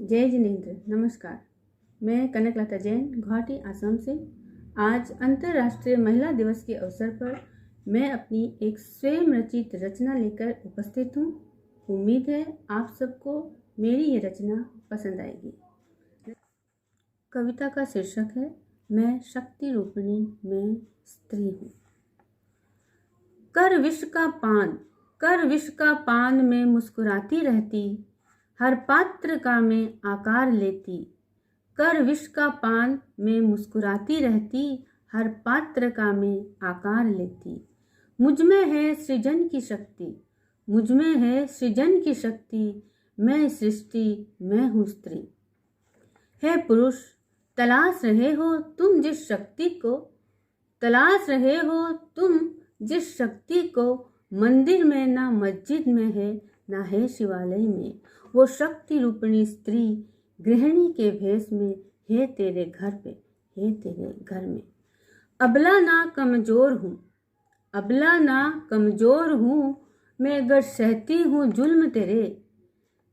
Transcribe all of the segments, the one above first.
जय जिनेन्द्र। नमस्कार, मैं कनकलता जैन गुवाहाटी आसाम से। आज अंतर्राष्ट्रीय महिला दिवस के अवसर पर मैं अपनी एक स्वयं रचित रचना लेकर उपस्थित हूँ। उम्मीद है आप सबको मेरी ये रचना पसंद आएगी। कविता का शीर्षक है मैं शक्ति रूपिणी, मैं स्त्री हूँ। कर विष का पान में मुस्कुराती रहती, हर पात्र का मैं आकार लेती। कर विष का पान में मुस्कुराती रहती, हर पात्र का मैं आकार लेती। मुझ में है सृजन की शक्ति, मुझ में है सृजन की शक्ति। मैं सृष्टि, मैं हूँ स्त्री। हे पुरुष, तलाश रहे हो तुम जिस शक्ति को, तलाश रहे हो तुम जिस शक्ति को, मंदिर में ना मस्जिद में है ना है शिवालय में। वो शक्ति रूपिणी स्त्री गृहिणी के भेष में है तेरे घर पे, है तेरे घर में। अबला ना कमजोर हूँ, अबला ना कमजोर हूँ, मैं अगर सहती हूँ जुल्म तेरे।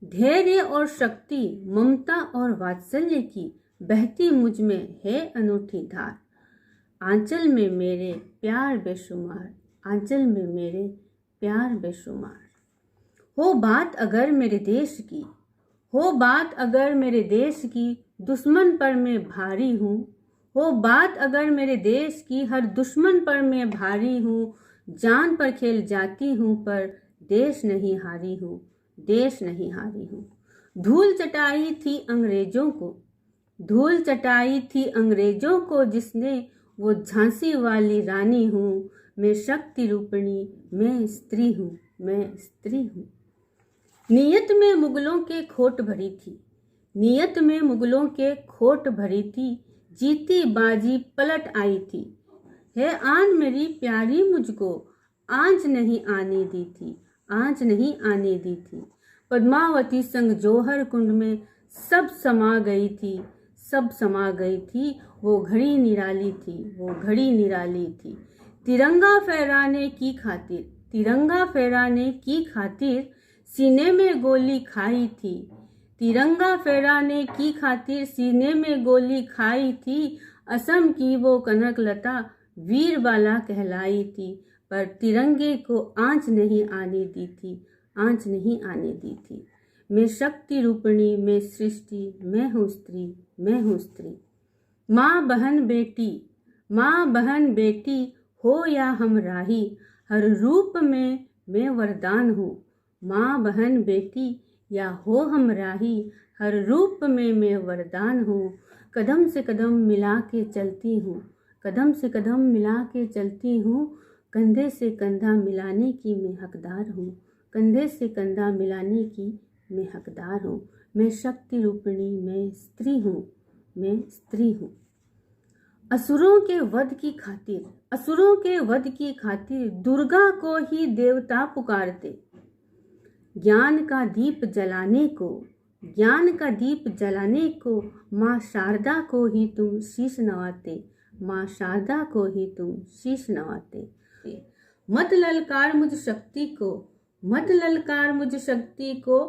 धैर्य और शक्ति, ममता और वात्सल्य की बहती मुझ में है अनूठी धार। आंचल में मेरे प्यार बेशुमार, आंचल में मेरे प्यार बेशुमार। हो बात अगर मेरे देश की, हो बात अगर मेरे देश की, दुश्मन पर मैं भारी हूँ। हो बात अगर मेरे देश की, हर दुश्मन पर मैं भारी हूँ। जान पर खेल जाती हूँ पर देश नहीं हारी हूँ, देश नहीं हारी हूँ। धूल चटाई थी अंग्रेजों को, धूल चटाई थी अंग्रेजों को जिसने, वो झांसी वाली रानी हूँ। मैं शक्ति रूपिणी, मैं स्त्री हूँ, मैं स्त्री हूँ। नियत में मुगलों के खोट भरी थी, नियत में मुगलों के खोट भरी थी। जीती बाजी पलट आई थी, है आन मेरी प्यारी मुझको, आंच नहीं आने दी थी, आंच नहीं आने दी थी। पद्मावती संग जौहर कुंड में सब समा गई थी, सब समा गई थी। वो घड़ी निराली थी, वो घड़ी निराली थी। तिरंगा फहराने की खातिर, तिरंगा फहराने की खातिर सीने में गोली खाई थी। तिरंगा फहराने की खातिर सीने में गोली खाई थी। असम की वो कनकलता वीरबाला कहलाई थी, पर तिरंगे को आंच नहीं आने दी थी, आंच नहीं आने दी थी। मैं शक्ति रूपिणी, मैं सृष्टि, मैं हूँ स्त्री, मैं हूँ स्त्री। माँ बहन बेटी, माँ बहन बेटी हो या हम राही, हर रूप में मैं वरदान हूँ। माँ बहन बेटी या हो हम राही, हर रूप में मैं वरदान हूँ। कदम से कदम मिला के चलती हूँ, कदम से कदम मिला के चलती हूँ। कंधे से कंधा मिलाने की मैं हकदार हूँ, कंधे से कंधा मिलाने की मैं हकदार हूँ। मैं शक्ति रूपिणी, मैं स्त्री हूँ, मैं स्त्री हूँ। असुरों के वध की खातिर, असुरों के वध की खातिर दुर्गा को ही देवता पुकारते। ज्ञान का दीप जलाने को, ज्ञान का दीप जलाने को, माँ शारदा को ही तुम शीश नवाते, माँ शारदा को ही तुम शीश नवाते। मत ललकार मुझ शक्ति को, मत ललकार मुझ शक्ति को,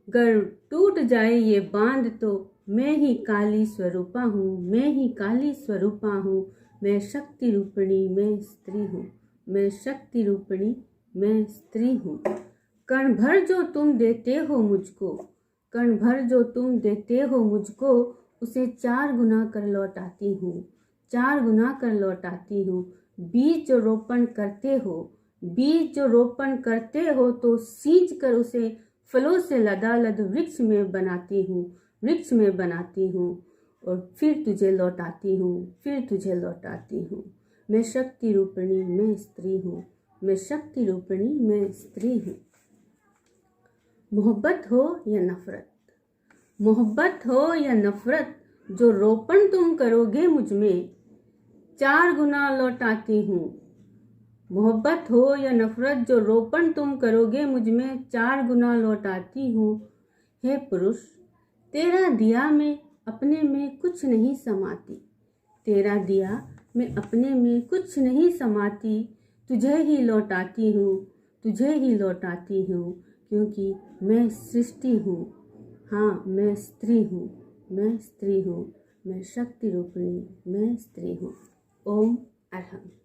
गर टूट जाए ये बांध तो मैं ही काली स्वरूपा हूँ, मैं ही काली स्वरूपा हूँ। मैं शक्ति रूपिणी, मैं स्त्री हूँ, मैं शक्ति रूपिणी, मैं स्त्री हूँ। कण भर जो तुम देते हो मुझको, कण भर जो तुम देते हो मुझको, उसे 4 गुना कर लौटाती हूँ, 4 गुना कर लौटाती हूँ। बीज जो रोपण करते हो, बीज जो रोपण करते हो, तो सींच कर उसे फलों से लदालद वृक्ष में बनाती हूँ, वृक्ष में बनाती हूँ। और फिर तुझे लौटाती हूँ, फिर तुझे लौटाती हूँ। मैं शक्ति रूपिणी, मैं स्त्री हूँ, मैं शक्ति रूपिणी, मैं स्त्री हूँ। मोहब्बत हो या नफरत, मोहब्बत हो या नफरत, जो रोपण तुम करोगे मुझ में 4 गुना लौटाती हूँ। मोहब्बत हो या नफरत, जो रोपण तुम करोगे मुझ में 4 गुना लौटाती हूँ। हे पुरुष, तेरा दिया मैं अपने में कुछ नहीं समाती, तेरा दिया मैं अपने में कुछ नहीं समाती। तुझे ही लौटाती हूँ, तुझे ही लौटाती हूँ, क्योंकि मैं सृष्टि हूँ, हाँ मैं स्त्री हूँ, मैं स्त्री हूँ, मैं शक्ति रूपिणी, मैं स्त्री हूँ। ओम अरहम।